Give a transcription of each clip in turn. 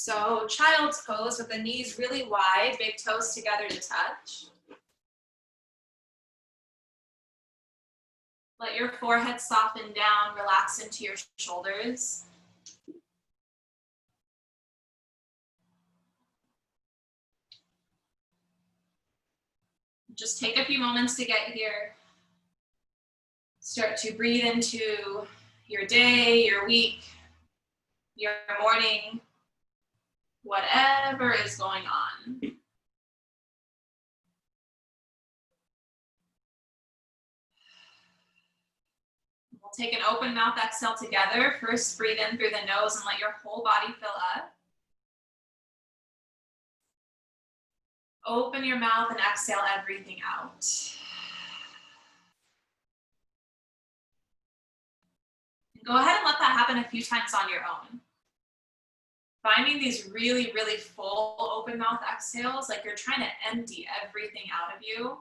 So child's pose with the knees really wide, big toes together to touch. Let your forehead soften down, relax into your shoulders. Just take a few moments to get here. Start to breathe into your day, your week, your morning, whatever is going on. We'll take an open mouth exhale together. First, breathe in through the nose and let your whole body fill up. Open your mouth and exhale everything out. And go ahead and let that happen a few times on your own. Finding these really, really full open mouth exhales, like you're trying to empty everything out of you.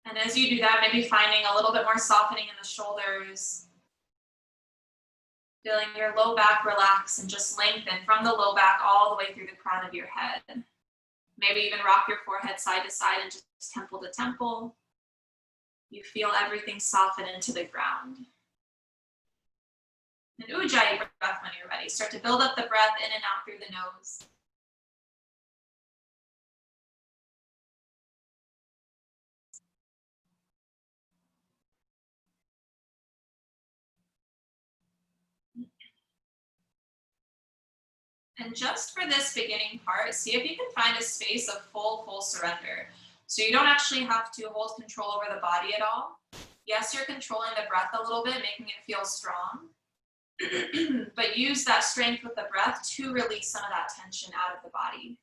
And as you do that, maybe finding a little bit more softening in the shoulders. Feeling your low back relax and just lengthen from the low back all the way through the crown of your head. Maybe even rock your forehead side to side and just temple to temple. You feel everything soften into the ground. And Ujjayi breath when you're ready. Start to build up the breath in and out through the nose. And just for this beginning part, see if you can find a space of full surrender. So you don't actually have to hold control over the body at all. Yes, you're controlling the breath a little bit, making it feel strong. But use that strength with the breath to release some of that tension out of the body.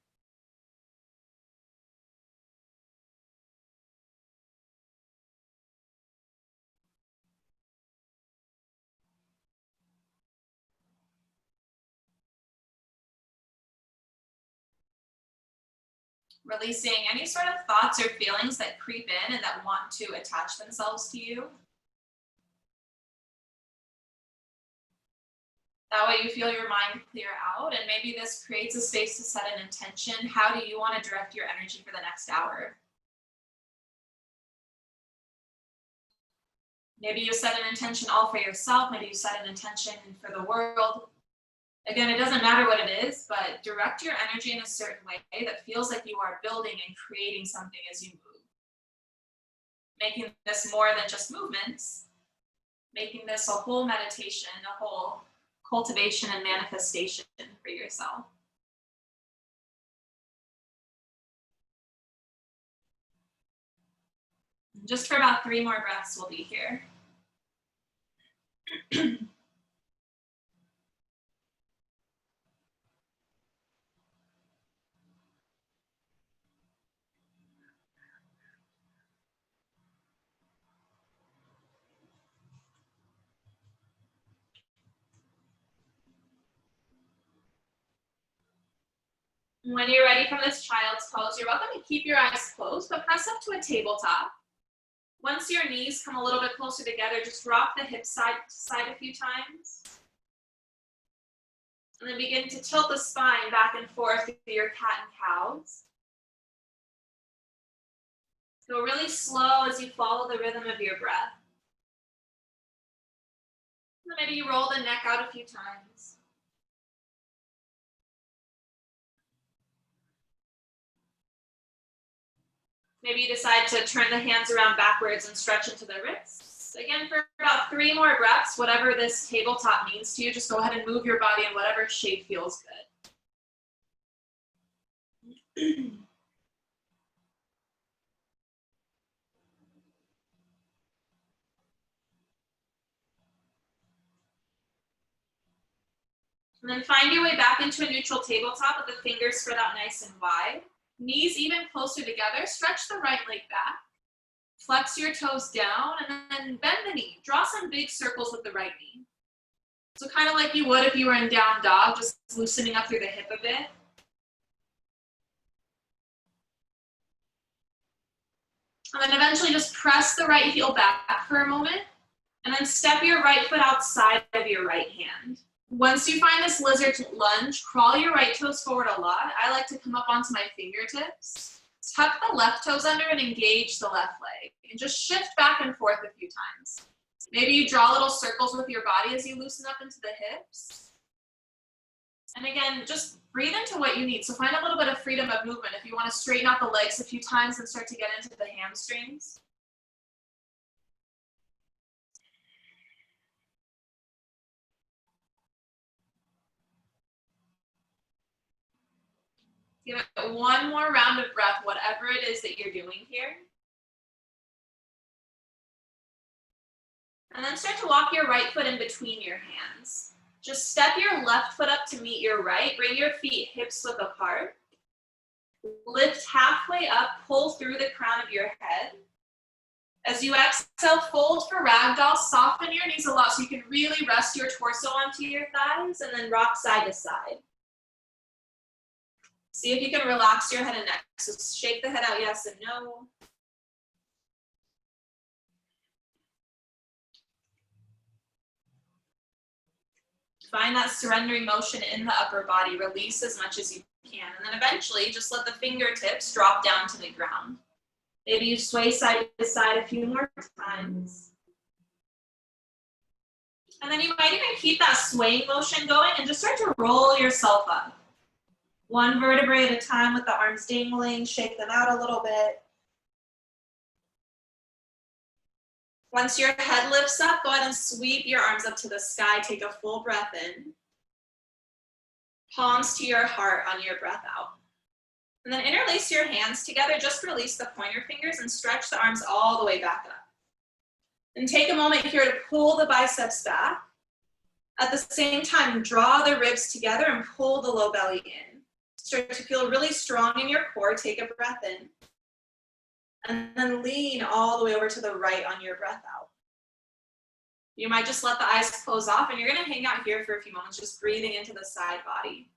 Releasing any sort of thoughts or feelings that creep in and that want to attach themselves to you. That way you feel your mind clear out, and maybe this creates a space to set an intention. How do you want to direct your energy for the next hour? Maybe you set an intention all for yourself. Maybe you set an intention for the world. Again, it doesn't matter what it is, but direct your energy in a certain way that feels like you are building and creating something as you move. Making this more than just movements, making this a whole meditation, a whole cultivation and manifestation for yourself. Just for about 3 more breaths, we'll be here. When you're ready from this child's pose, you're welcome to keep your eyes closed, but press up to a tabletop. Once your knees come a little bit closer together, just rock the hips side to side a few times. And then begin to tilt the spine back and forth through your cat and cows. Go really slow as you follow the rhythm of your breath. And maybe you roll the neck out a few times. Maybe you decide to turn the hands around backwards and stretch into the wrists. Again, for about 3 more breaths, whatever this tabletop means to you, just go ahead and move your body in whatever shape feels good. And then find your way back into a neutral tabletop with the fingers spread out nice and wide. Knees even closer together. Stretch the right leg back. Flex your toes down and then bend the knee. Draw some big circles with the right knee. So kind of like you would if you were in down dog, just loosening up through the hip a bit. And then eventually just press the right heel back for a moment and then step your right foot outside of your right hand. Once you find this lizard lunge, crawl your right toes forward a lot. I like to come up onto my fingertips. Tuck the left toes under and engage the left leg. And just shift back and forth a few times. Maybe you draw little circles with your body as you loosen up into the hips. And again, just breathe into what you need. So find a little bit of freedom of movement. If you want to straighten out the legs a few times and start to get into the hamstrings. Give it one more round of breath, whatever it is that you're doing here. And then start to walk your right foot in between your hands. Just step your left foot up to meet your right. Bring your feet hips width apart. Lift halfway up, pull through the crown of your head. As you exhale, fold for ragdoll, soften your knees a lot so you can really rest your torso onto your thighs, and then rock side to side. See if you can relax your head and neck. So shake the head out, yes and no. Find that surrendering motion in the upper body. Release as much as you can. And then eventually, just let the fingertips drop down to the ground. Maybe you sway side to side a few more times. And then you might even keep that swaying motion going and just start to roll yourself up. One vertebrae at a time with the arms dangling, shake them out a little bit. Once your head lifts up, go ahead and sweep your arms up to the sky. Take a full breath in. Palms to your heart on your breath out. And then interlace your hands together. Just release the pointer fingers and stretch the arms all the way back up. And take a moment here to pull the biceps back. At the same time, draw the ribs together and pull the low belly in. Start to feel really strong in your core. Take a breath in. And then lean all the way over to the right on your breath out. You might just let the eyes close off, and you're going to hang out here for a few moments, just breathing into the side body.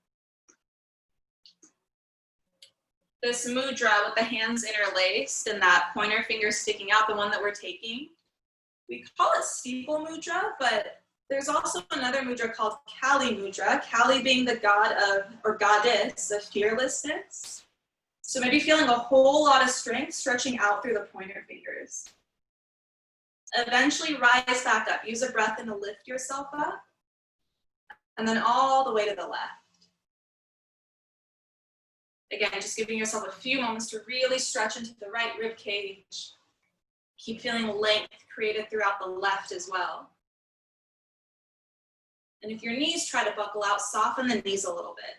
This mudra with the hands interlaced and that pointer finger sticking out, the one that we're taking, we call it steeple mudra, but there's also another mudra called Kali mudra, Kali being the god of, or goddess of fearlessness. So maybe feeling a whole lot of strength stretching out through the pointer fingers. Eventually rise back up. Use a breath in to lift yourself up. And then all the way to the left. Again, just giving yourself a few moments to really stretch into the right rib cage. Keep feeling length created throughout the left as well. And if your knees try to buckle out, soften the knees a little bit.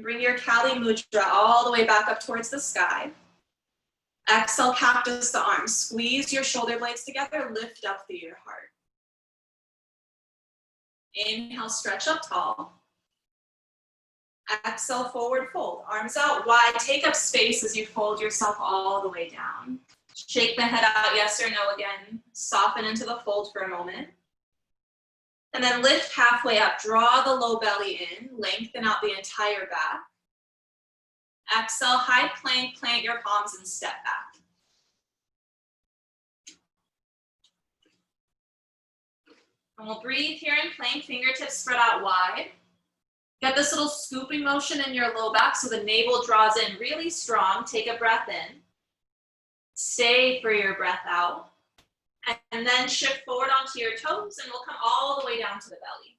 Bring your Kali mudra all the way back up towards the sky. Exhale, cactus the arms. Squeeze your shoulder blades together, lift up through your heart. Inhale, stretch up tall. Exhale, forward fold. Arms out wide. Take up space as you fold yourself all the way down. Shake the head out, yes or no again. Soften into the fold for a moment. And then lift halfway up. Draw the low belly in. Lengthen out the entire back. Exhale, high plank. Plant your palms and step back. And we'll breathe here in plank. Fingertips spread out wide. Get this little scooping motion in your low back so the navel draws in really strong. Take a breath in. Stay for your breath out. And then shift forward onto your toes and we'll come all the way down to the belly.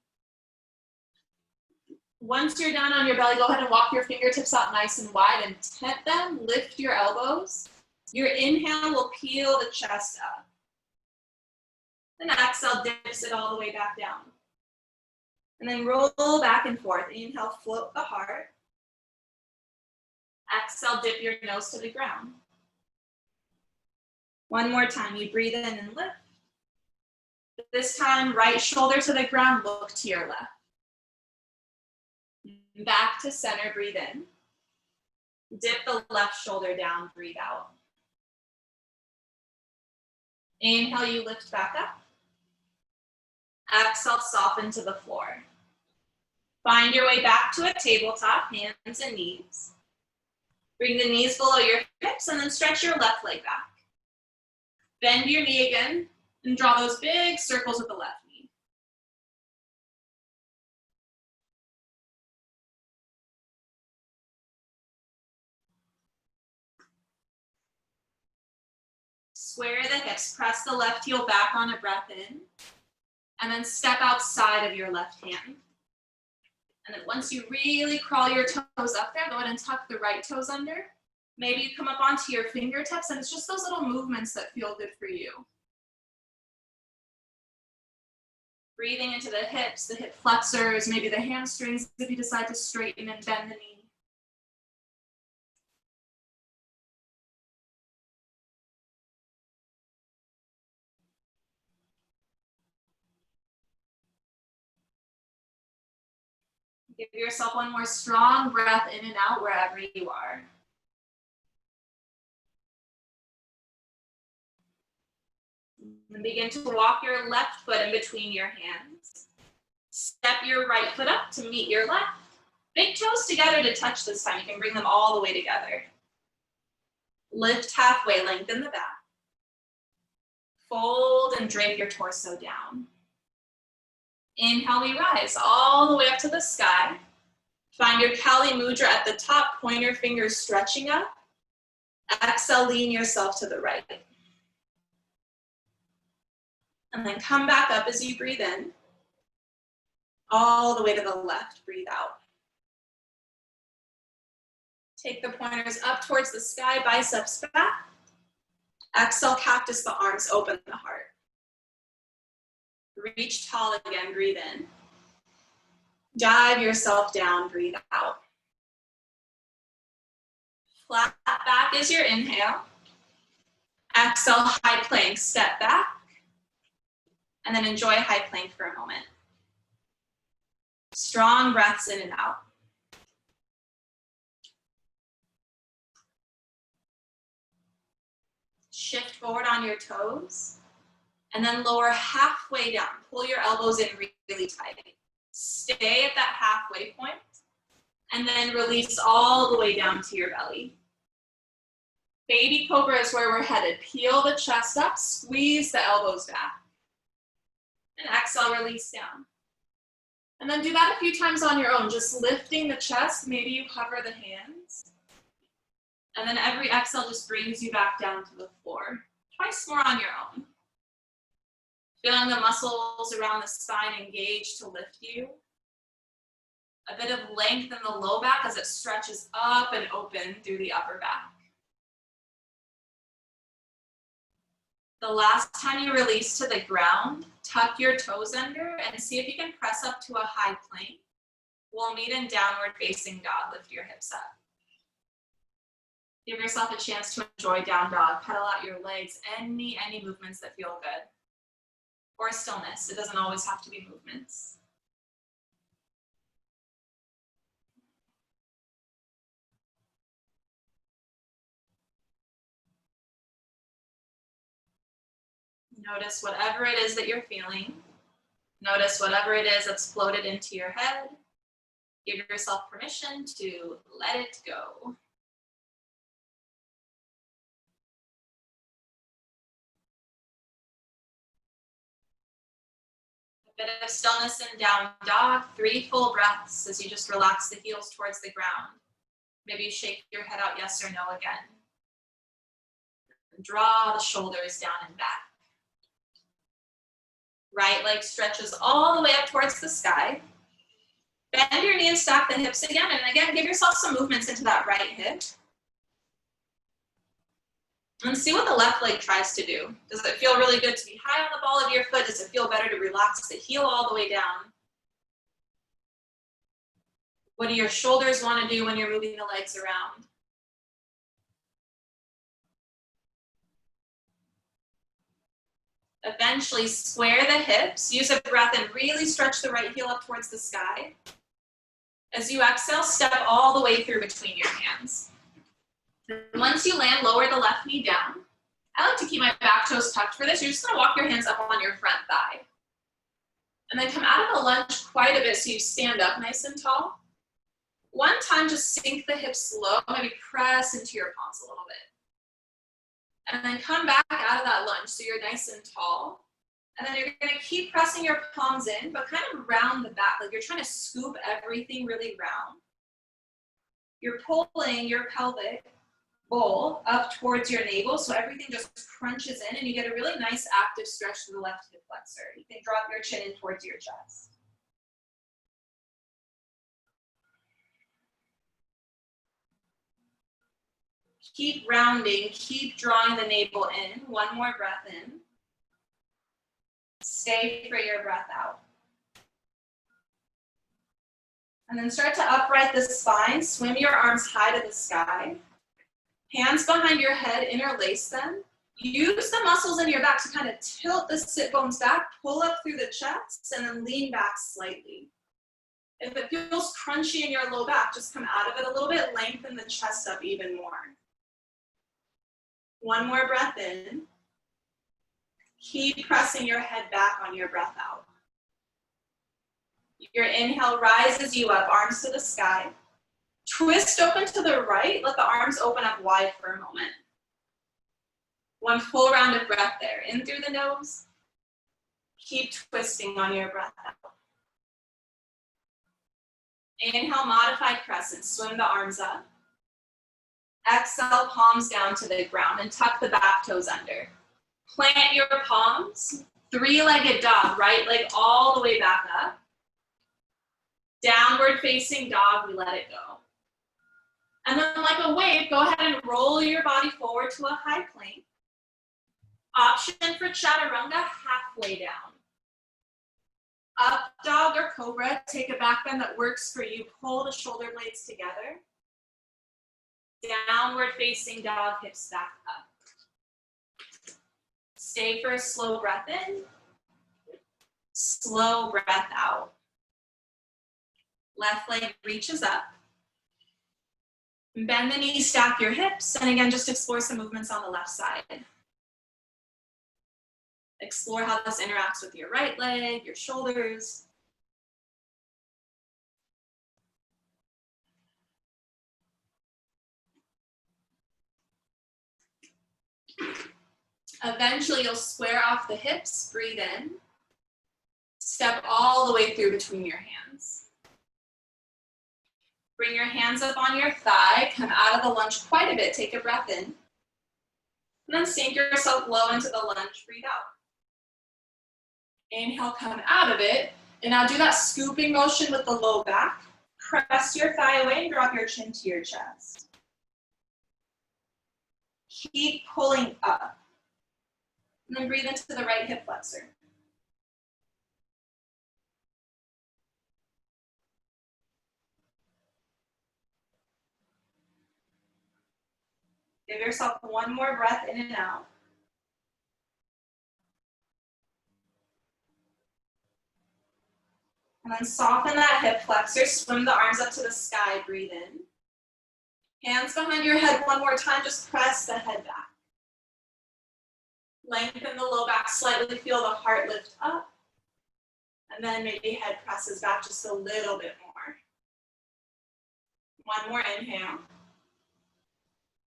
Once you're down on your belly, go ahead and walk your fingertips out nice and wide and tent them. Lift your elbows. Your inhale will peel the chest up. Then exhale, dips it all the way back down. And then roll back and forth. Inhale, float the heart. Exhale, dip your nose to the ground. One more time, you breathe in and lift. This time, right shoulder to the ground, look to your left. Back to center, breathe in. Dip the left shoulder down, breathe out. Inhale, you lift back up. Exhale, soften to the floor. Find your way back to a tabletop, hands and knees. Bring the knees below your hips and then stretch your left leg back. Bend your knee again and draw those big circles with the left knee. Square the hips, press the left heel back on a breath in, and then step outside of your left hand. And then once you really crawl your toes up there, go ahead and tuck the right toes under. Maybe you come up onto your fingertips, and it's just those little movements that feel good for you. Breathing into the hips, the hip flexors, maybe the hamstrings if you decide to straighten and bend the knee. Give yourself one more strong breath in and out wherever you are. And begin to walk your left foot in between your hands. Step your right foot up to meet your left. Big toes together to touch this time. You can bring them all the way together. Lift halfway, lengthen the back. Fold and drape your torso down. Inhale, we rise all the way up to the sky. Find your Kali Mudra at the top, pointer fingers stretching up. Exhale, lean yourself to the right. And then come back up as you breathe in. All the way to the left, breathe out. Take the pointers up towards the sky, biceps back. Exhale, cactus the arms, open the heart. Reach tall again, breathe in. Dive yourself down, breathe out. Flat back is your inhale. Exhale, high plank, step back. And then enjoy high plank for a moment. Strong breaths in and out. Shift forward on your toes. And then lower halfway down. Pull your elbows in really tight. Stay at that halfway point. And then release all the way down to your belly. Baby cobra is where we're headed. Peel the chest up, squeeze the elbows back. And exhale, release down. And then do that a few times on your own, just lifting the chest. Maybe you hover the hands. And then every exhale just brings you back down to the floor. Twice more on your own. Feeling the muscles around the spine engage to lift you. A bit of length in the low back as it stretches up and open through the upper back. The last time you release to the ground, tuck your toes under and see if you can press up to a high plank. We'll meet in downward facing dog. Lift your hips up. Give yourself a chance to enjoy down dog. Pedal out your legs, any movements that feel good. Or stillness, it doesn't always have to be movements. Notice whatever it is that you're feeling. Notice whatever it is that's floated into your head. Give yourself permission to let it go. A bit of stillness in down dog. 3 full breaths as you just relax the heels towards the ground. Maybe you shake your head out yes or no again. Draw the shoulders down and back. Right leg stretches all the way up towards the sky. Bend your knee and stack the hips again. And again, give yourself some movements into that right hip. And see what the left leg tries to do. Does it feel really good to be high on the ball of your foot? Does it feel better to relax the heel all the way down? What do your shoulders want to do when you're moving the legs around? Eventually square the hips, use a breath and really stretch the right heel up towards the sky. As you exhale, step all the way through between your hands. And once you land, lower the left knee down. I like to keep my back toes tucked for this. You're just gonna walk your hands up on your front thigh. And then come out of the lunge quite a bit so you stand up nice and tall. One time, just sink the hips low, maybe press into your palms a little bit. And then come back out of that lunge so you're nice and tall. And then you're gonna keep pressing your palms in, but kind of round the back, like you're trying to scoop everything really round. You're pulling your pelvic bowl up towards your navel, so everything just crunches in and you get a really nice active stretch to the left hip flexor. You can drop your chin in towards your chest. Keep rounding, keep drawing the navel in. One more breath in. Stay for your breath out. And then start to upright the spine, swim your arms high to the sky. Hands behind your head, interlace them. Use the muscles in your back to kind of tilt the sit bones back, pull up through the chest, and then lean back slightly. If it feels crunchy in your low back, just come out of it a little bit, lengthen the chest up even more. One more breath in. Keep pressing your head back on your breath out. Your inhale rises you up, arms to the sky. Twist open to the right, let the arms open up wide for a moment. One full round of breath there, in through the nose. Keep twisting on your breath out. Inhale, modified crescent, swim the arms up. Exhale, palms down to the ground and tuck the back toes under. Plant your palms, three-legged dog, right leg all the way back up. Downward facing dog, we let it go. And then like a wave, go ahead and roll your body forward to a high plank. Option for chaturanga, halfway down. Up dog or cobra, take a back bend that works for you. Pull the shoulder blades together. Downward facing dog, hips back up. Stay for a slow breath in. Slow breath out. Left leg reaches up. Bend the knees, stack your hips, and again, just explore some movements on the left side. Explore how this interacts with your right leg, your shoulders. Eventually, you'll square off the hips, breathe in. Step all the way through between your hands. Bring your hands up on your thigh, come out of the lunge quite a bit, take a breath in. And then sink yourself low into the lunge, breathe out. Inhale, come out of it, and now do that scooping motion with the low back. Press your thigh away and drop your chin to your chest. Keep pulling up. And then breathe into the right hip flexor. Give yourself one more breath in and out. And then soften that hip flexor, swim the arms up to the sky, breathe in. Hands behind your head one more time, just press the head back. Lengthen the low back slightly, feel the heart lift up. And then maybe head presses back just a little bit more. One more inhale.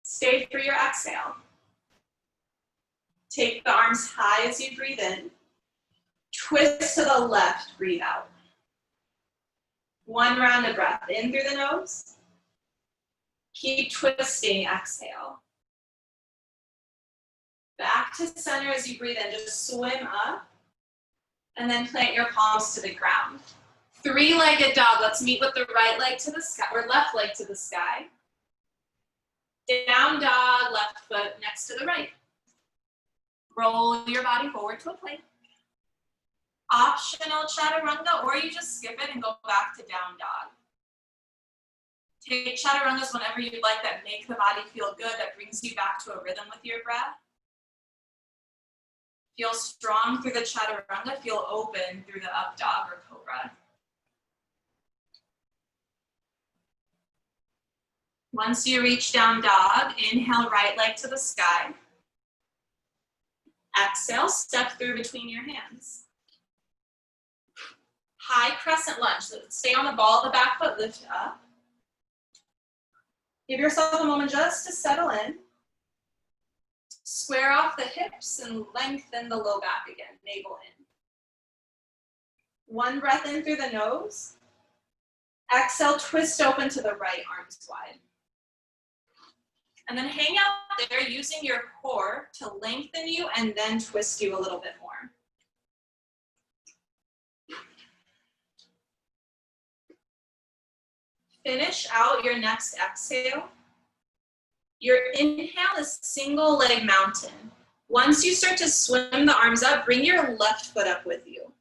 Stay for your exhale. Take the arms high as you breathe in. Twist to the left, breathe out. One round of breath in through the nose. Keep twisting, exhale. Back to center as you breathe in, just swim up. And then plant your palms to the ground. Three-legged dog, let's meet with the right leg to the sky, or left leg to the sky. Down dog, left foot next to the right. Roll your body forward to a plank. Optional chaturanga, or you just skip it and go back to down dog. Take chaturangas whenever you'd like that make the body feel good, that brings you back to a rhythm with your breath. Feel strong through the chaturanga, feel open through the up dog or cobra. Once you reach down dog, inhale right leg to the sky. Exhale, step through between your hands. High crescent lunge, so stay on the ball of the back foot, lift up. Give yourself a moment just to settle in. Square off the hips and lengthen the low back again, navel in. One breath in through the nose. Exhale, twist open to the right, arms wide. And then hang out there using your core to lengthen you and then twist you a little bit more. Finish out your next exhale. Your inhale is single leg mountain. Once you start to swim the arms up, bring your left foot up with you.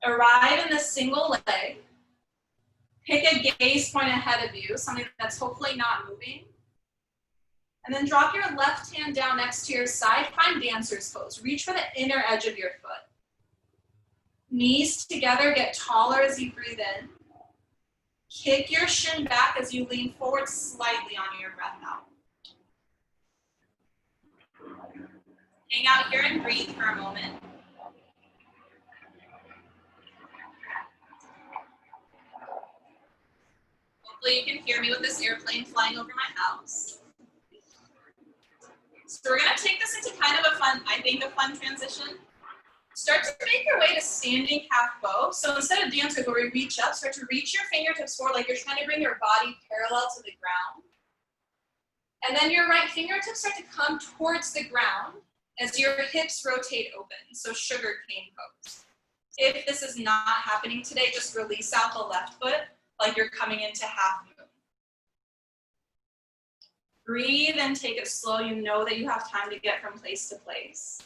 Arrive in the single leg. Pick a gaze point ahead of you, something that's hopefully not moving. And then drop your left hand down next to your side. Find dancer's pose. Reach for the inner edge of your foot. Knees together, get taller as you breathe in. Kick your shin back as you lean forward slightly on your breath out. Hang out here and breathe for a moment. Hopefully you can hear me with this airplane flying over my house. So we're gonna take this into kind of a fun transition. Start to make your way to standing half bow. So instead of dance where we reach up, start to reach your fingertips forward like you're trying to bring your body parallel to the ground. And then your right fingertips start to come towards the ground as your hips rotate open. So sugar cane pose. If this is not happening today, just release out the left foot like you're coming into half moon. Breathe and take it slow. You know that you have time to get from place to place.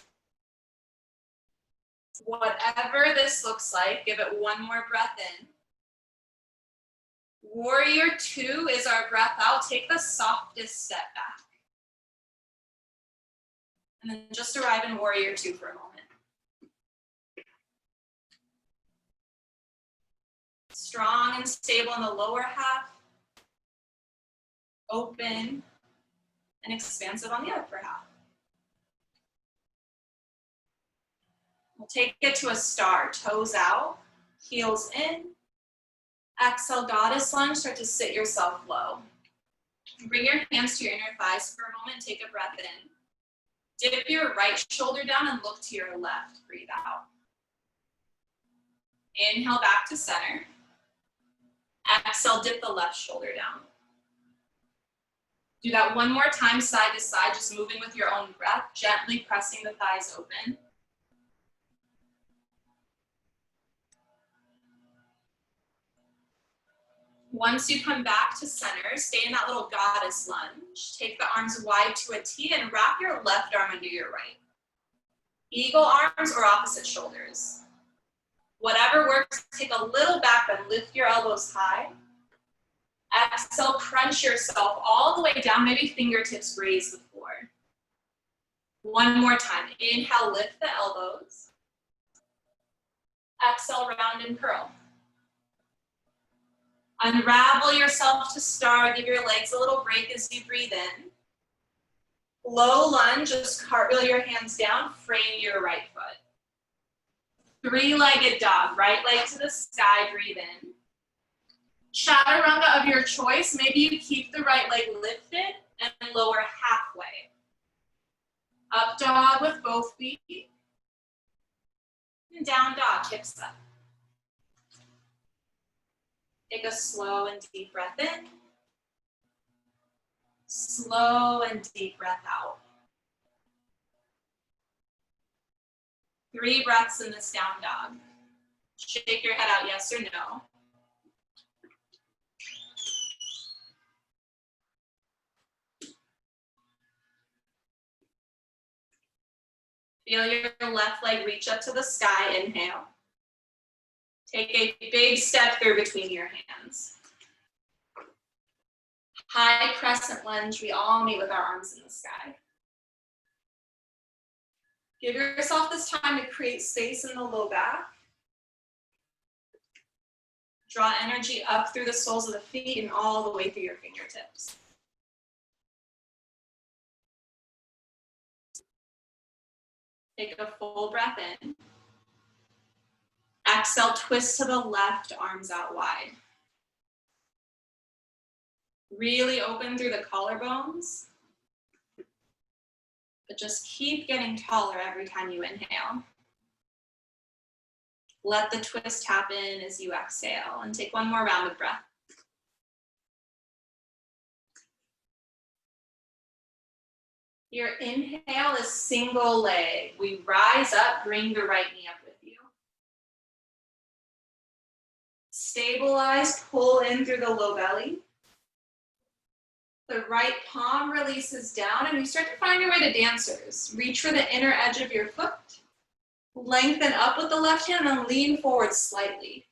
Whatever this looks like, give it one more breath in. Warrior 2 is our breath out. Take the softest step back. And then just arrive in Warrior 2 for a moment. Strong and stable in the lower half. Open and expansive on the upper half. We'll take it to a star, toes out, heels in. Exhale, goddess lunge, start to sit yourself low. Bring your hands to your inner thighs for a moment, take a breath in. Dip your right shoulder down and look to your left, breathe out. Inhale back to center. Exhale, dip the left shoulder down. Do that one more time, side to side, just moving with your own breath, gently pressing the thighs open. Once you come back to center, stay in that little goddess lunge. Take the arms wide to a T and wrap your left arm under your right. Eagle arms or opposite shoulders. Whatever works, take a little back bend, lift your elbows high. Exhale, crunch yourself all the way down, maybe fingertips raise the floor. One more time, inhale, lift the elbows. Exhale, round and curl. Unravel yourself to star, give your legs a little break as you breathe in. Low lunge, just cartwheel your hands down, frame your right foot. Three-legged dog, right leg to the sky, breathe in. Chaturanga of your choice, maybe you keep the right leg lifted and lower halfway. Up dog with both feet. And down dog, hips up. Take a slow and deep breath in. Slow and deep breath out. 3 breaths in this down dog. Shake your head out, yes or no. Feel your left leg reach up to the sky, inhale. Take a big step through between your hands. High crescent lunge, we all meet with our arms in the sky. Give yourself this time to create space in the low back. Draw energy up through the soles of the feet and all the way through your fingertips. Take a full breath in. Exhale, twist to the left, arms out wide. Really open through the collarbones. But just keep getting taller every time you inhale. Let the twist happen as you exhale, and take one more round of breath. Your inhale is single leg. We rise up, bring the right knee up with you. Stabilize, pull in through the low belly. The right palm releases down, and you start to find your way to dancers. Reach for the inner edge of your foot. Lengthen up with the left hand and lean forward slightly.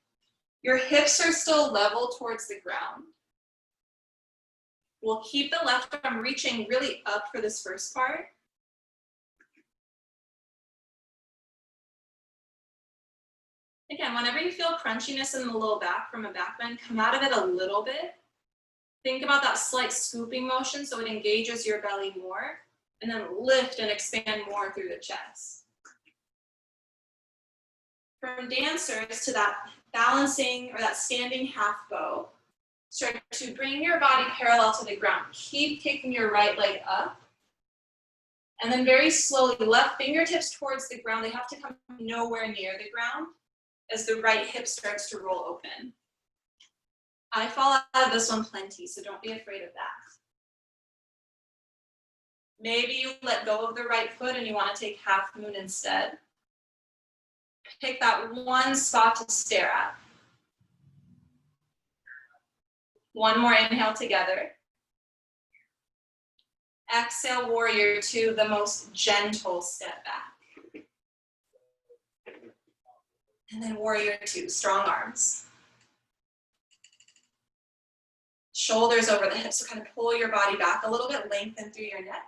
Your hips are still level towards the ground. We'll keep the left arm reaching really up for this first part. Again, whenever you feel crunchiness in the low back from a back bend, come out of it a little bit. Think about that slight scooping motion so it engages your belly more, and then lift and expand more through the chest. From dancers to that balancing or that standing half bow, start to bring your body parallel to the ground. Keep kicking your right leg up. And then very slowly, left fingertips towards the ground. They have to come nowhere near the ground as the right hip starts to roll open. I fall out of this one plenty, so don't be afraid of that. Maybe you let go of the right foot and you want to take half moon instead. Pick that one spot to stare at. One more inhale together. Exhale, warrior two, the most gentle step back. And then warrior two, strong arms. Shoulders over the hips, so kind of pull your body back a little bit, lengthen through your neck.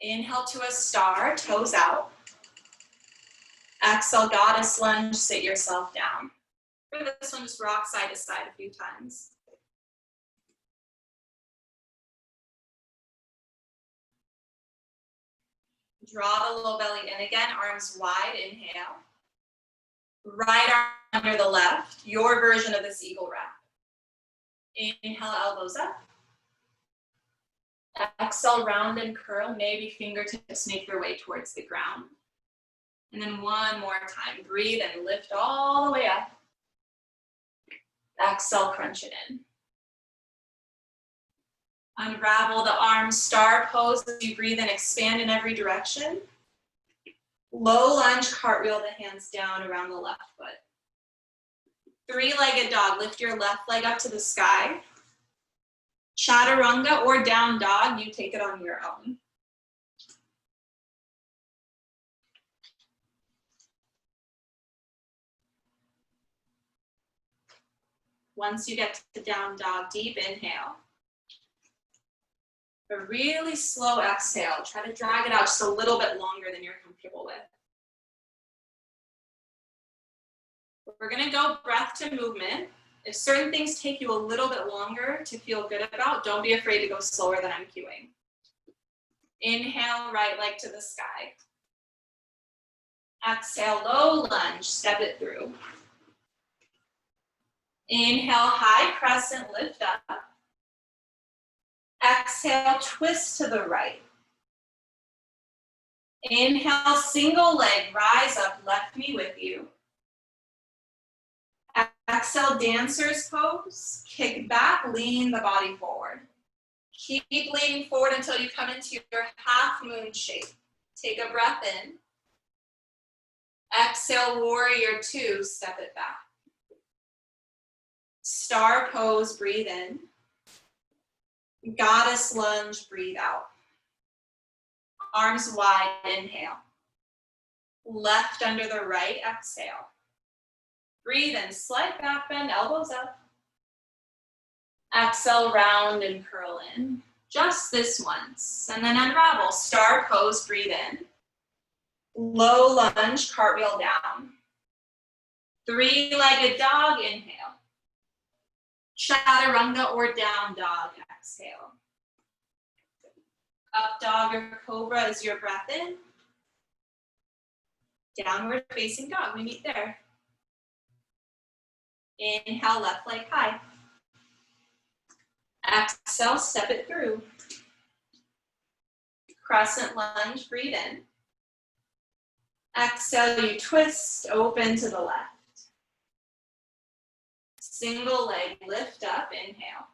Inhale to a star, toes out. Exhale, goddess lunge, sit yourself down. For this one, just rock side to side a few times. Draw the low belly in again, arms wide, inhale. Right arm under the left, your version of this eagle wrap. Inhale, elbows up. Exhale, round and curl, maybe fingertips make their way towards the ground. And then one more time, breathe and lift all the way up. Exhale, crunch it in. Unravel the arms, star pose as you breathe and expand in every direction. Low lunge, cartwheel the hands down around the left foot. Three-legged dog, lift your left leg up to the sky. Chaturanga or down dog, you take it on your own. Once you get to down dog, deep inhale. A really slow exhale. Try to drag it out just a little bit longer than you're comfortable with. We're gonna go breath to movement. If certain things take you a little bit longer to feel good about, don't be afraid to go slower than I'm cueing. Inhale, right leg to the sky. Exhale, low lunge, step it through. Inhale, high crescent, lift up. Exhale, twist to the right. Inhale, single leg, rise up, left knee with you. Exhale, dancer's pose. Kick back, lean the body forward. Keep leaning forward until you come into your half moon shape. Take a breath in. Exhale, warrior two, step it back. Star pose, breathe in. Goddess lunge, breathe out. Arms wide, inhale. Left under the right, exhale. Breathe in, slight back bend, elbows up. Exhale, round and curl in. Just this once. And then unravel, star pose, breathe in. Low lunge, cartwheel down. Three-legged dog, inhale. Chaturanga or down dog, exhale. Up dog or cobra is your breath in. Downward facing dog, we meet there. Inhale, left leg high. Exhale, step it through. Crescent lunge, breathe in. Exhale, you twist, open to the left. Single leg, lift up, inhale.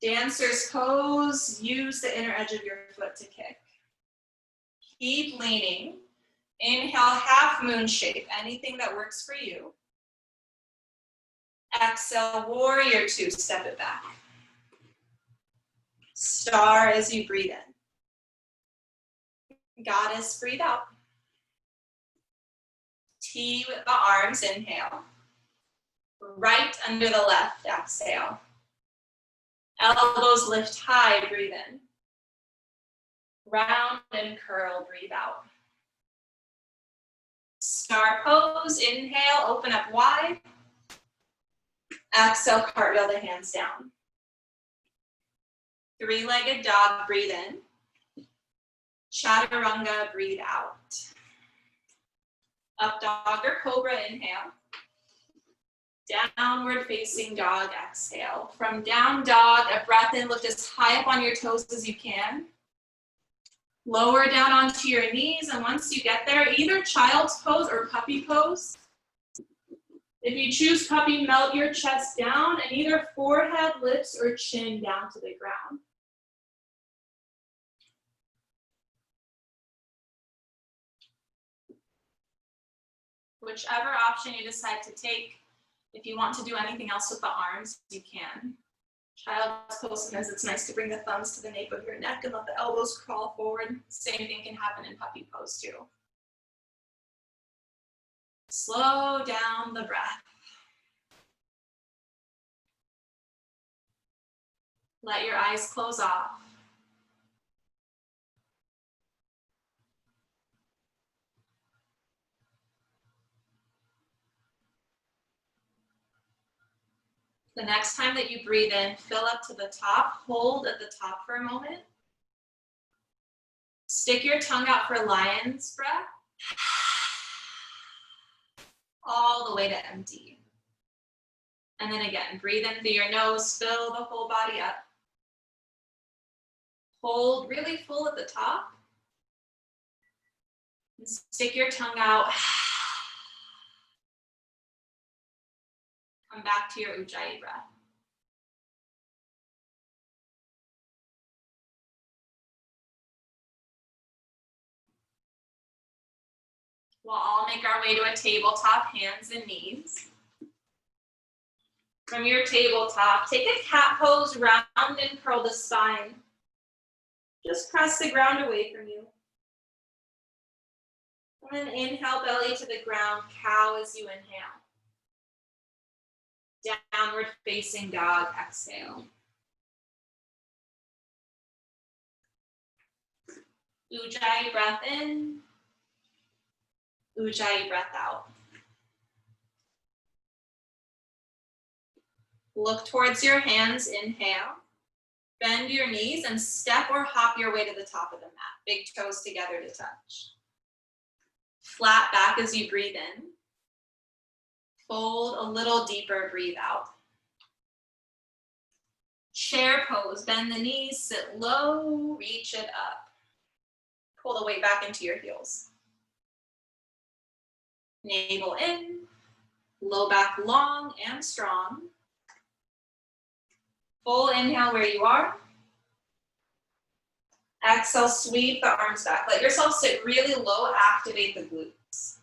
Dancer's pose, use the inner edge of your foot to kick. Keep leaning. Inhale, half moon shape, anything that works for you. Exhale, warrior two, step it back. Star as you breathe in. Goddess, breathe out. T with the arms, inhale. Right under the left, exhale. Elbows lift high, breathe in. Round and curl, breathe out. Star pose, inhale, open up wide. Exhale, cartwheel the hands down. Three-legged dog, breathe in. Chaturanga, breathe out. Up dog or cobra, inhale. Downward facing dog, exhale. From down dog, a breath in, lift as high up on your toes as you can. Lower down onto your knees, and once you get there, either child's pose or puppy pose. If you choose puppy, melt your chest down and either forehead, lips, or chin down to the ground. Whichever option you decide to take, if you want to do anything else with the arms, you can. Child's pose, sometimes it's nice to bring the thumbs to the nape of your neck and let the elbows crawl forward. Same thing can happen in puppy pose too. Slow down the breath. Let your eyes close off. The next time that you breathe in, fill up to the top, hold at the top for a moment. Stick your tongue out for lion's breath. All the way to empty. And then again, breathe in through your nose, fill the whole body up. Hold really full at the top. And stick your tongue out. Come back to your Ujjayi breath. We'll all make our way to a tabletop, hands and knees. From your tabletop, take a cat pose, round and curl the spine. Just press the ground away from you. And then inhale, belly to the ground, cow as you inhale. Downward facing dog, exhale. Ujjayi breath in. Ujjayi breath out. Look towards your hands, inhale. Bend your knees and step or hop your way to the top of the mat. Big toes together to touch. Flat back as you breathe in. Fold a little deeper, breathe out. Chair pose, bend the knees, sit low, reach it up. Pull the weight back into your heels. Navel in, low back long and strong. Full inhale where you are. Exhale, sweep the arms back. Let yourself sit really low, activate the glutes.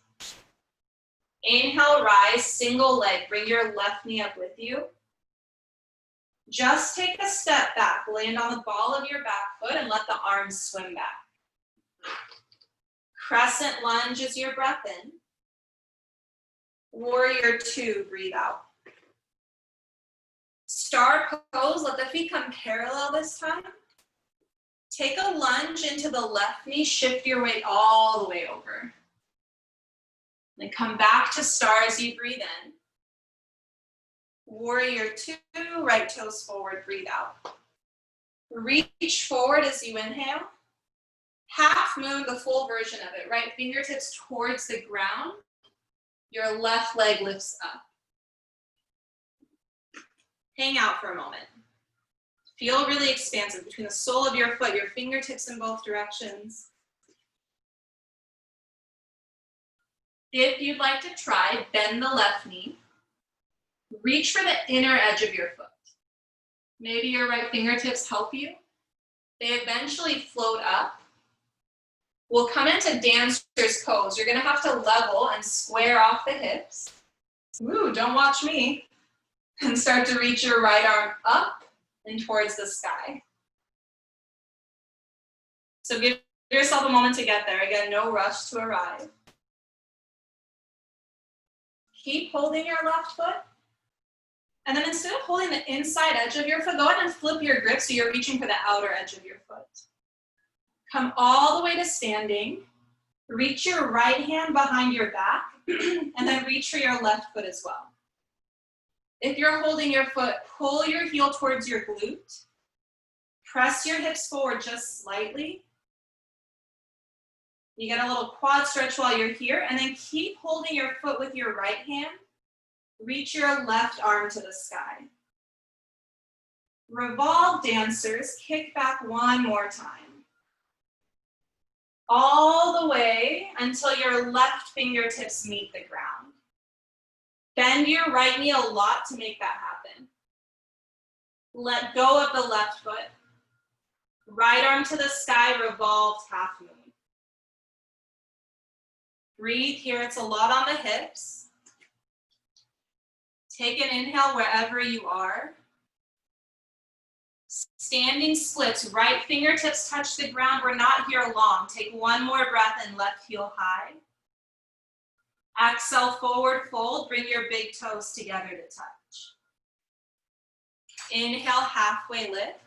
Inhale, rise, single leg. Bring your left knee up with you. Just take a step back. Land on the ball of your back foot and let the arms swim back. Crescent lunge is your breath in. Warrior two, breathe out. Star pose, let the feet come parallel this time. Take a lunge into the left knee, shift your weight all the way over. Then come back to star as you breathe in. Warrior two, right toes forward, breathe out. Reach forward as you inhale. Half moon, the full version of it, right fingertips towards the ground. Your left leg lifts up. Hang out for a moment. Feel really expansive between the sole of your foot, your fingertips in both directions. If you'd like to try, bend the left knee. Reach for the inner edge of your foot. Maybe your right fingertips help you. They eventually float up. We'll come into dancer's pose. You're gonna have to level and square off the hips. Ooh, don't watch me. And start to reach your right arm up and towards the sky. So give yourself a moment to get there. Again, no rush to arrive. Keep holding your left foot. And then instead of holding the inside edge of your foot, go ahead and flip your grip so you're reaching for the outer edge of your foot. Come all the way to standing. Reach your right hand behind your back, and then reach for your left foot as well. If you're holding your foot, pull your heel towards your glute. Press your hips forward just slightly. You get a little quad stretch while you're here, and then keep holding your foot with your right hand. Reach your left arm to the sky. Revolve dancers, kick back one more time. All the way until your left fingertips meet the ground. Bend your right knee a lot to make that happen. Let go of the left foot. Right arm to the sky, revolved half moon. Breathe here, it's a lot on the hips. Take an inhale wherever you are. Standing splits, right fingertips touch the ground. We're not here long. Take one more breath and left heel high. Exhale, forward fold. Bring your big toes together to touch. Inhale, halfway lift.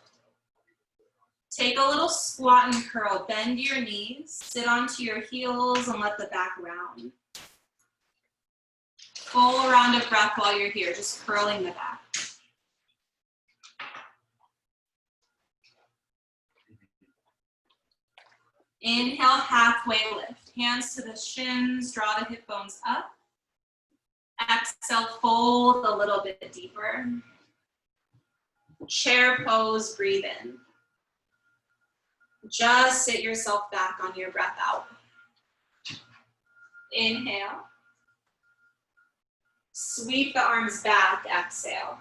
Take a little squat and curl. Bend your knees. Sit onto your heels and let the back round. Full round of breath while you're here, just curling the back. Inhale, halfway lift. Hands to the shins, draw the hip bones up. Exhale, fold a little bit deeper. Chair pose, breathe in. Just sit yourself back on your breath out. Inhale. Sweep the arms back, exhale.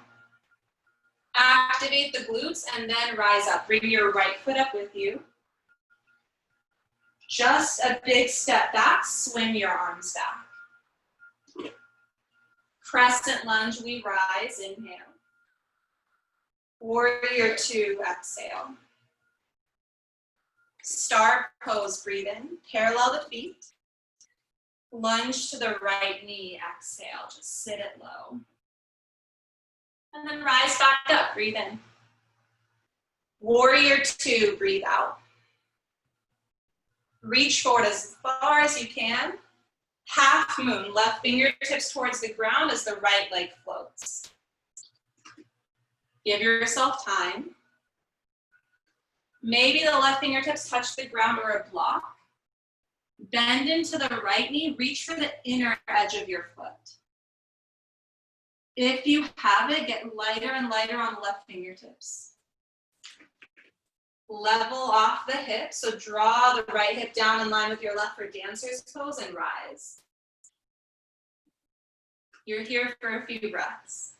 Activate the glutes and then rise up. Bring your right foot up with you. Just a big step back, swing your arms back. Crescent lunge, we rise, inhale. Warrior two, exhale. Star pose, breathe in, parallel the feet. Lunge to the right knee, exhale, just sit it low. And then rise back up, breathe in. Warrior two, breathe out. Reach forward as far as you can. Half moon, left fingertips towards the ground as the right leg floats. Give yourself time. Maybe the left fingertips touch the ground or a block. Bend into the right knee, reach for the inner edge of your foot. If you have it, get lighter and lighter on the left fingertips. Level off the hip, so draw the right hip down in line with your left for dancer's pose and rise. You're here for a few breaths.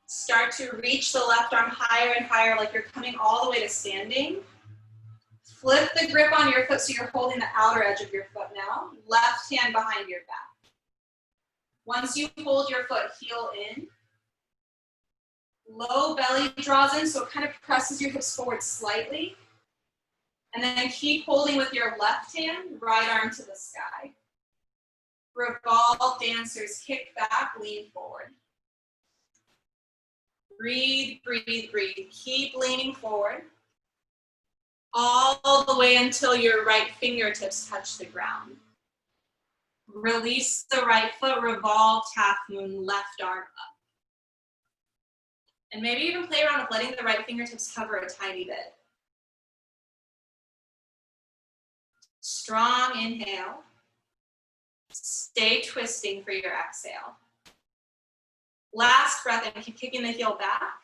Start to reach the left arm higher and higher like you're coming all the way to standing. Flip the grip on your foot so you're holding the outer edge of your foot now. Left hand behind your back. Once you hold your foot, heel in. Low belly draws in, so it kind of presses your hips forward slightly. And then keep holding with your left hand, right arm to the sky. Revolve dancers, kick back, lean forward. Breathe, breathe, breathe. Keep leaning forward. All the way until your right fingertips touch the ground. Release the right foot, revolved half moon, left arm up. And maybe even play around with letting the right fingertips hover a tiny bit. Strong inhale. Stay twisting for your exhale. Last breath, and keep kicking the heel back.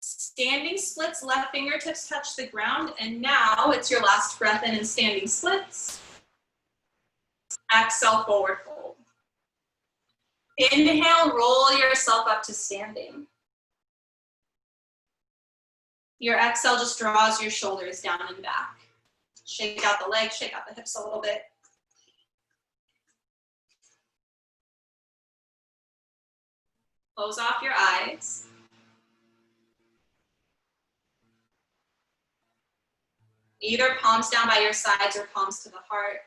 Standing splits, left fingertips touch the ground, and now it's your last breath in and standing splits. Exhale, forward fold. Inhale, roll yourself up to standing. Your exhale just draws your shoulders down and back. Shake out the legs, shake out the hips a little bit. Close off your eyes. Either palms down by your sides or palms to the heart.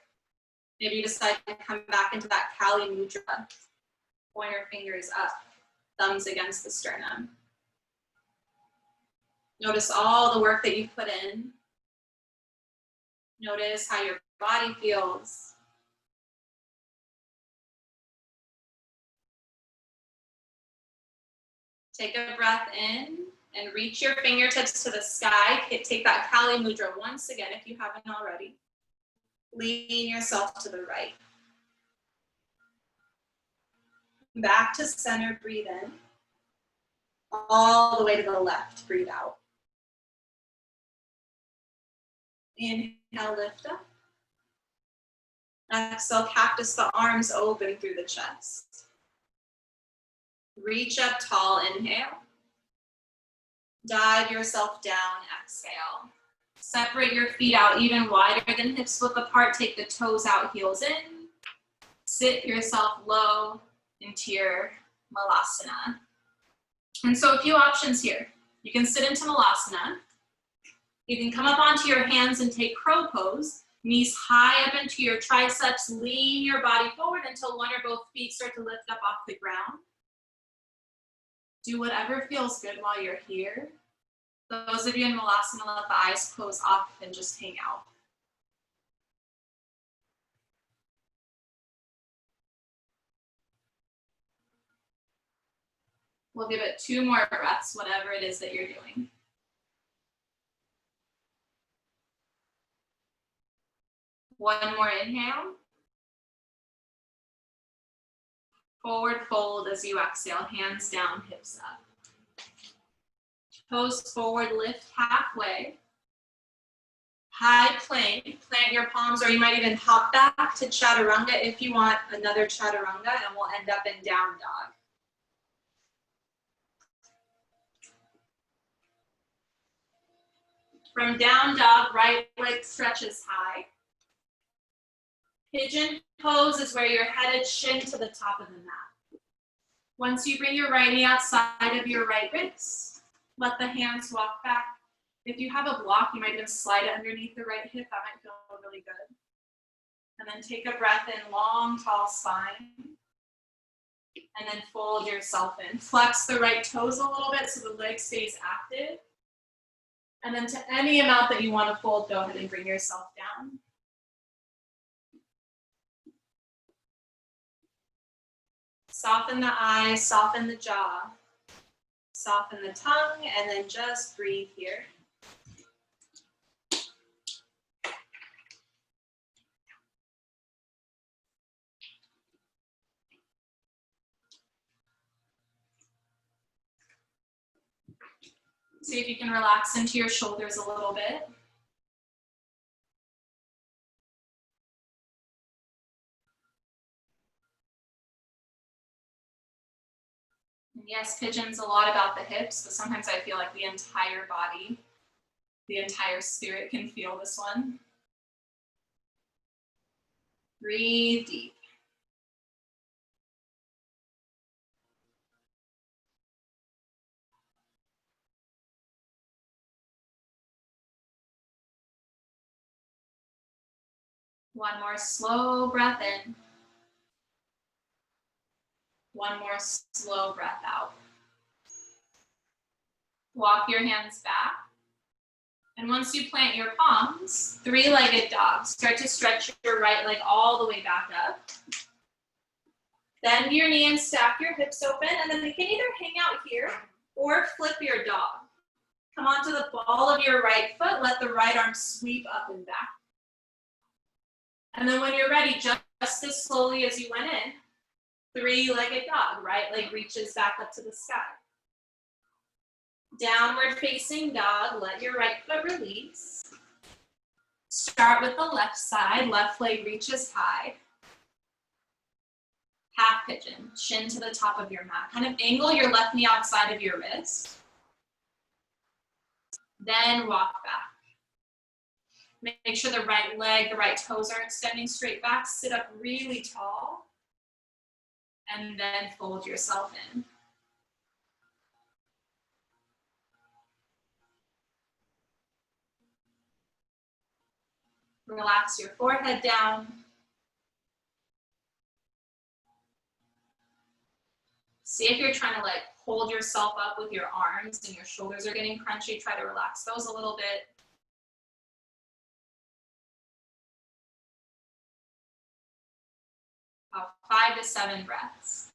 Maybe you decide to come back into that Kali Mudra. Pointer fingers up, thumbs against the sternum. Notice all the work that you put in. Notice how your body feels. Take a breath in and reach your fingertips to the sky. Take that Kali Mudra once again if you haven't already. Lean yourself to the right. Back to center, breathe in. All the way to the left, breathe out. Inhale, lift up. Exhale, cactus the arms open through the chest. Reach up tall, inhale. Dive yourself down, exhale. Separate your feet out even wider than hips width apart. Take the toes out, heels in. Sit yourself low into your Malasana. And so a few options here. You can sit into Malasana. You can come up onto your hands and take crow pose. Knees high up into your triceps. Lean your body forward until one or both feet start to lift up off the ground. Do whatever feels good while you're here. Those of you in Malasana, let the eyes close off and just hang out. We'll give it 2 more breaths, whatever it is that you're doing. One more inhale. Forward fold as you exhale, hands down, hips up. Toes forward, lift halfway. High plank, plant your palms, or you might even hop back to chaturanga if you want another chaturanga, and we'll end up in down dog. From down dog, right leg stretches high. Pigeon pose is where you're headed shin to the top of the mat. Once you bring your right knee outside of your right wrist, let the hands walk back. If you have a block, you might even slide it underneath the right hip. That might feel really good. And then take a breath in, long, tall spine. And then fold yourself in. Flex the right toes a little bit so the leg stays active. And then to any amount that you want to fold, go ahead and bring yourself down. Soften the eyes, soften the jaw, soften the tongue, and then just breathe here. See if you can relax into your shoulders a little bit. Yes, pigeon's a lot about the hips, but sometimes I feel like the entire body, the entire spirit can feel this one. Breathe deep. One more slow breath in. One more slow breath out. Walk your hands back. And once you plant your palms, 3-legged dog. Start to stretch your right leg all the way back up. Bend your knee and stack your hips open, and then you can either hang out here or flip your dog. Come onto the ball of your right foot, let the right arm sweep up and back. And then when you're ready, just as slowly as you went in, three-legged dog, right leg reaches back up to the sky. Downward facing dog, let your right foot release. Start with the left side, left leg reaches high. Half pigeon, shin to the top of your mat. Kind of angle your left knee outside of your wrist. Then walk back. Make sure the right leg, the right toes are extending straight back. Sit up really tall. And then fold yourself in. Relax your forehead down. See if you're trying to like hold yourself up with your arms and your shoulders are getting crunchy. Try to relax those a little bit. About 5 to 7 breaths.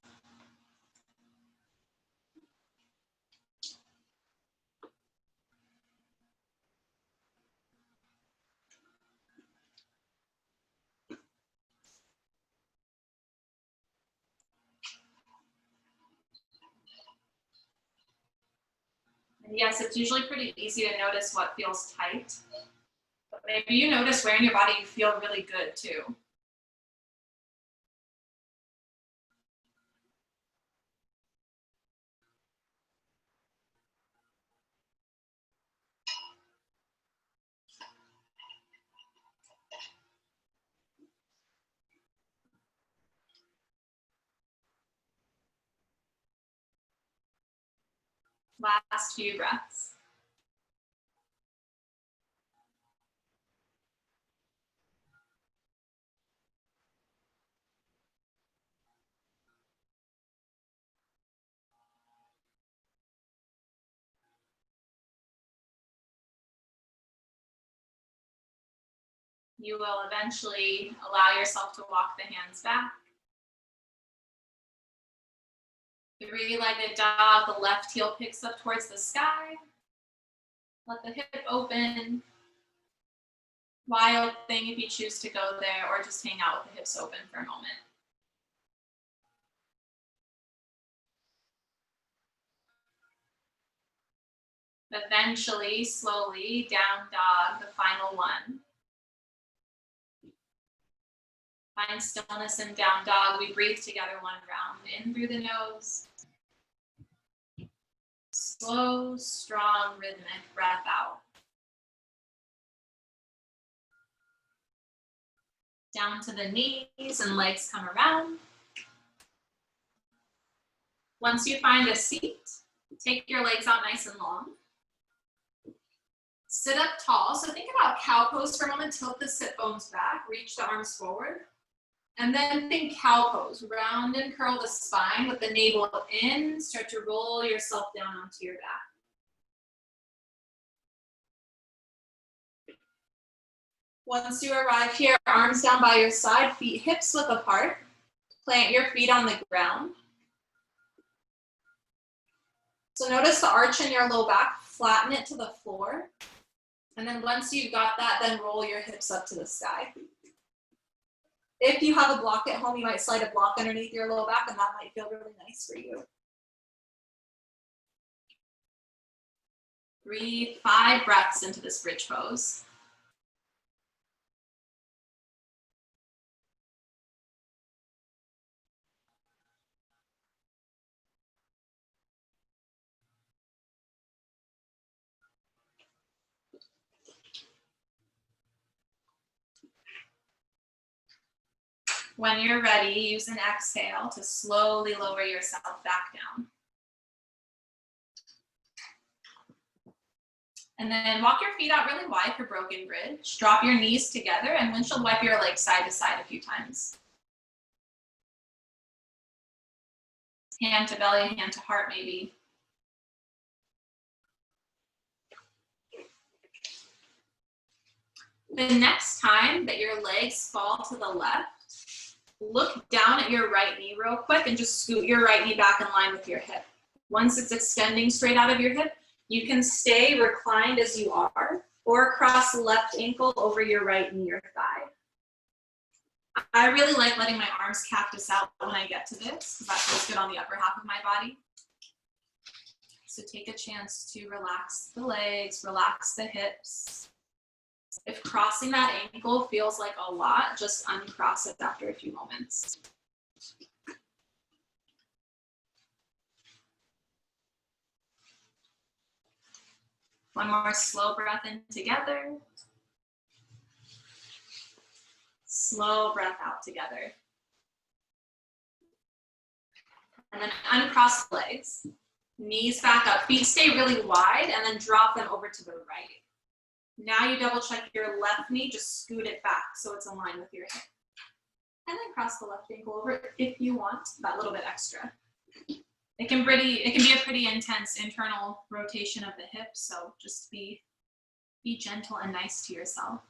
And yes, it's usually pretty easy to notice what feels tight. But maybe you notice where in your body you feel really good too. Last few breaths. You will eventually allow yourself to walk the hands back. Three-legged dog, the left heel picks up towards the sky. Let the hip open. Wild thing if you choose to go there, or just hang out with the hips open for a moment. Eventually, slowly, down dog, the final one. Find stillness in down dog. We breathe together one round. In through the nose. Slow, strong, rhythmic breath out. Down to the knees and legs come around. Once you find a seat, take your legs out nice and long. Sit up tall. So think about cow pose for a moment. Tilt the sit bones back. Reach the arms forward. And then think cow pose. Round and curl the spine with the navel in. Start to roll yourself down onto your back. Once you arrive here, arms down by your side, feet hips width apart. Plant your feet on the ground. So notice the arch in your low back, flatten it to the floor. And then once you've got that, then roll your hips up to the sky. If you have a block at home, you might slide a block underneath your low back and that might feel really nice for you. Breathe 5 breaths into this bridge pose. When you're ready, use an exhale to slowly lower yourself back down. And then walk your feet out really wide for broken bridge. Drop your knees together and windshield wipe your legs side to side a few times. Hand to belly, hand to heart maybe. The next time that your legs fall to the left, look down at your right knee real quick and just scoot your right knee back in line with your hip. Once it's extending straight out of your hip, you can stay reclined as you are or cross left ankle over your right knee or thigh. I really like letting my arms cactus out when I get to this, because that feels good on the upper half of my body. So take a chance to relax the legs, relax the hips. If crossing that ankle feels like a lot, just uncross it after a few moments. One more slow breath in together. Slow breath out together. And then uncross the legs. Knees back up, feet stay really wide, and then drop them over to the right. Now you double check your left knee, just scoot it back so it's in line with your hip. And then cross the left ankle over if you want that little bit extra. It can be a pretty intense internal rotation of the hips, so just be gentle and nice to yourself.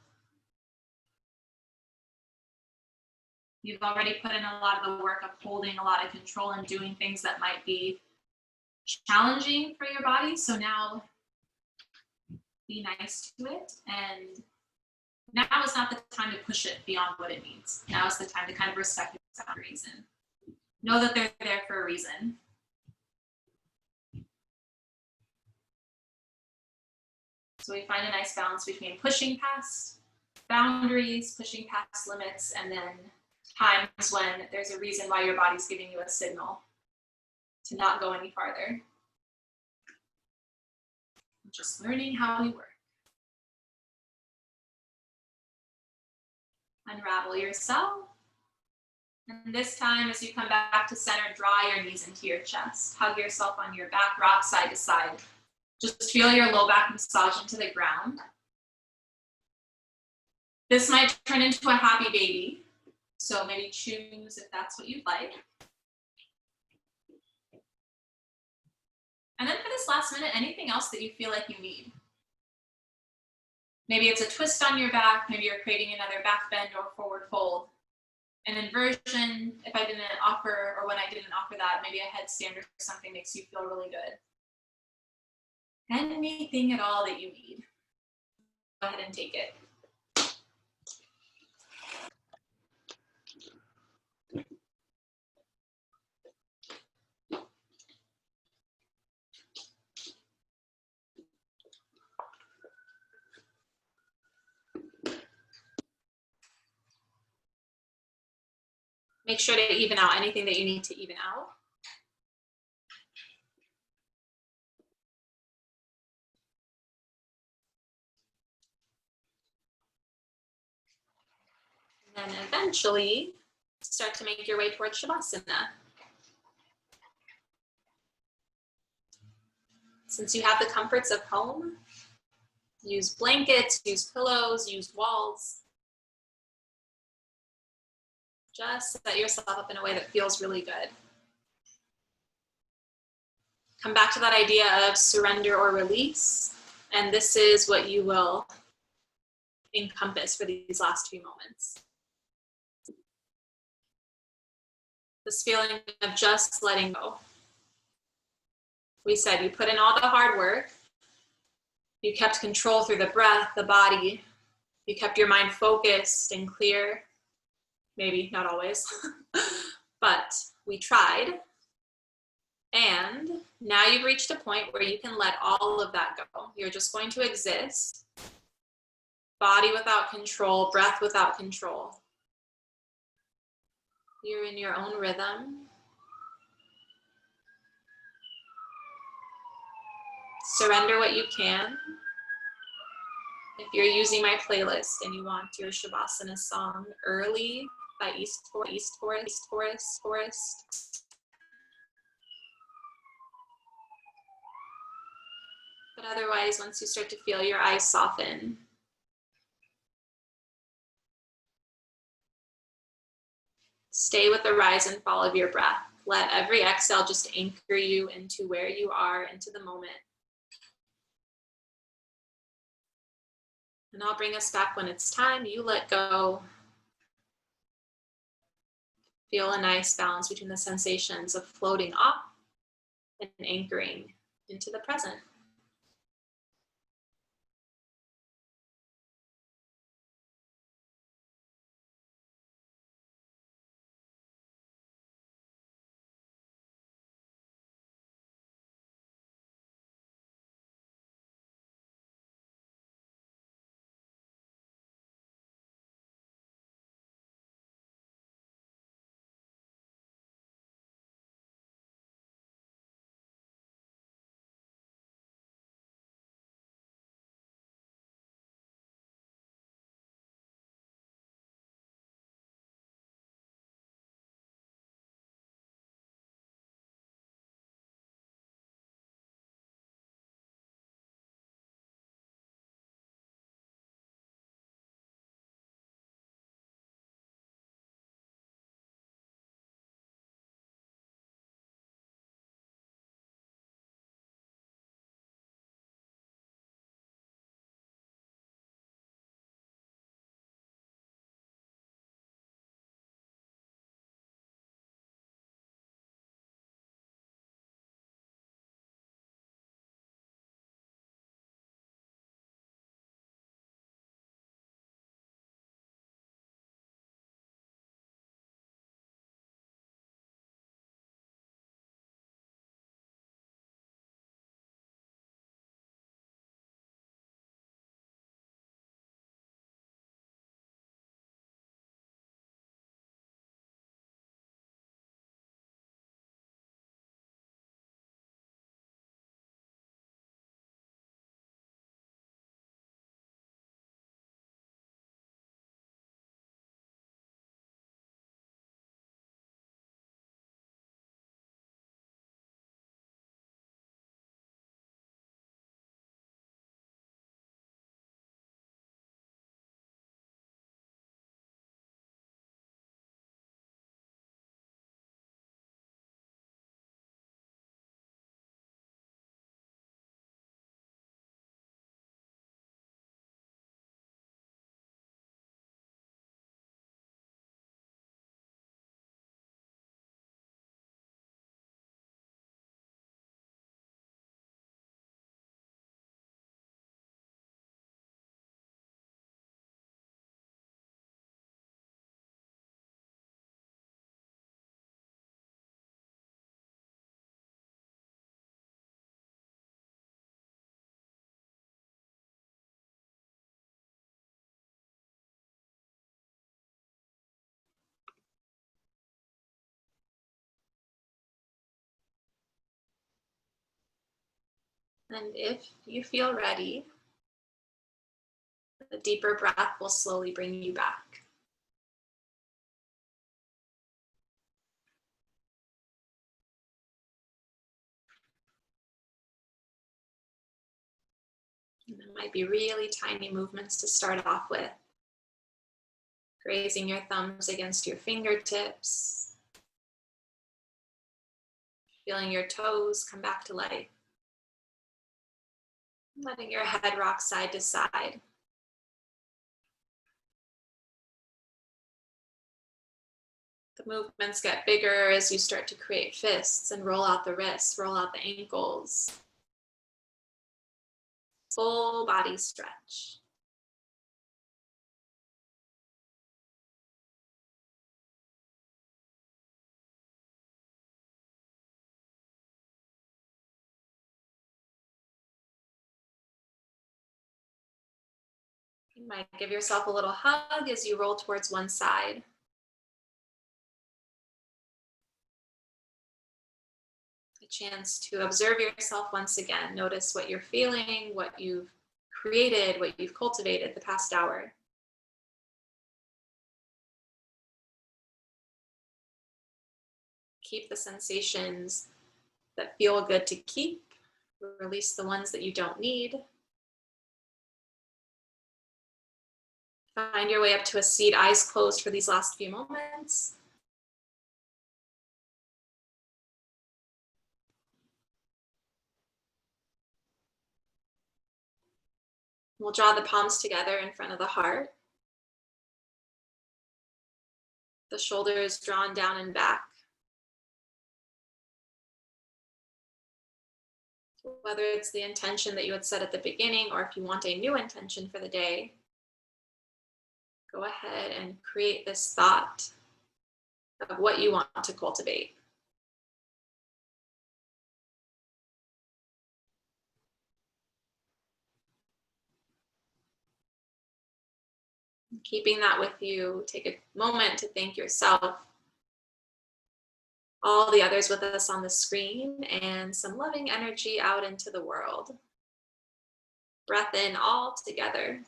You've already put in a lot of the work of holding a lot of control and doing things that might be challenging for your body, so now be nice to it, and now is not the time to push it beyond what it needs. Now is the time to kind of respect its boundaries and know that they're there for a reason. So we find a nice balance between pushing past boundaries, pushing past limits, and then times when there's a reason why your body's giving you a signal to not go any farther. Just learning how we work. Unravel yourself. And this time, as you come back to center, draw your knees into your chest. Hug yourself on your back, rock side to side. Just feel your low back massage into the ground. This might turn into a happy baby, so maybe choose if that's what you'd like. And then for this last minute, anything else that you feel like you need. Maybe it's a twist on your back, maybe you're creating another back bend or forward fold. An inversion, if I didn't offer, or when I didn't offer that, maybe a headstand or something makes you feel really good. Anything at all that you need, go ahead and take it. Make sure to even out anything that you need to even out. And then eventually start to make your way towards Shavasana. Since you have the comforts of home, use blankets, use pillows, use walls. Just set yourself up in a way that feels really good. Come back to that idea of surrender or release, and this is what you will encompass for these last few moments. This feeling of just letting go. We said you put in all the hard work, you kept control through the breath, the body, you kept your mind focused and clear. Maybe not always, but we tried. And now you've reached a point where you can let all of that go. You're just going to exist. Body without control, breath without control. You're in your own rhythm. Surrender what you can. If you're using my playlist and you want your Shavasana song early by East Forest. But otherwise, once you start to feel your eyes soften, stay with the rise and fall of your breath. Let every exhale just anchor you into where you are, into the moment. And I'll bring us back when it's time. You let go. Feel a nice balance between the sensations of floating off and anchoring into the present. And if you feel ready, a deeper breath will slowly bring you back. And it might be really tiny movements to start off with. Grazing your thumbs against your fingertips. Feeling your toes come back to life. Letting your head rock side to side. The movements get bigger as you start to create fists and roll out the wrists, roll out the ankles. Full body stretch. You might give yourself a little hug as you roll towards one side. A chance to observe yourself once again. Notice what you're feeling, what you've created, what you've cultivated the past hour. Keep the sensations that feel good to keep. Release the ones that you don't need. Find your way up to a seat, eyes closed for these last few moments. We'll draw the palms together in front of the heart. The shoulders drawn down and back. Whether it's the intention that you had set at the beginning or if you want a new intention for the day, go ahead and create this thought of what you want to cultivate. Keeping that with you, take a moment to thank yourself, all the others with us on the screen, and some loving energy out into the world. Breath in all together.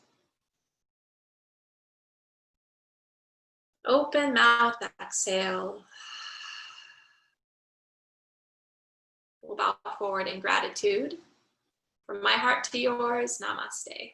Open mouth, exhale. We'll bow forward in gratitude. From my heart to yours, namaste.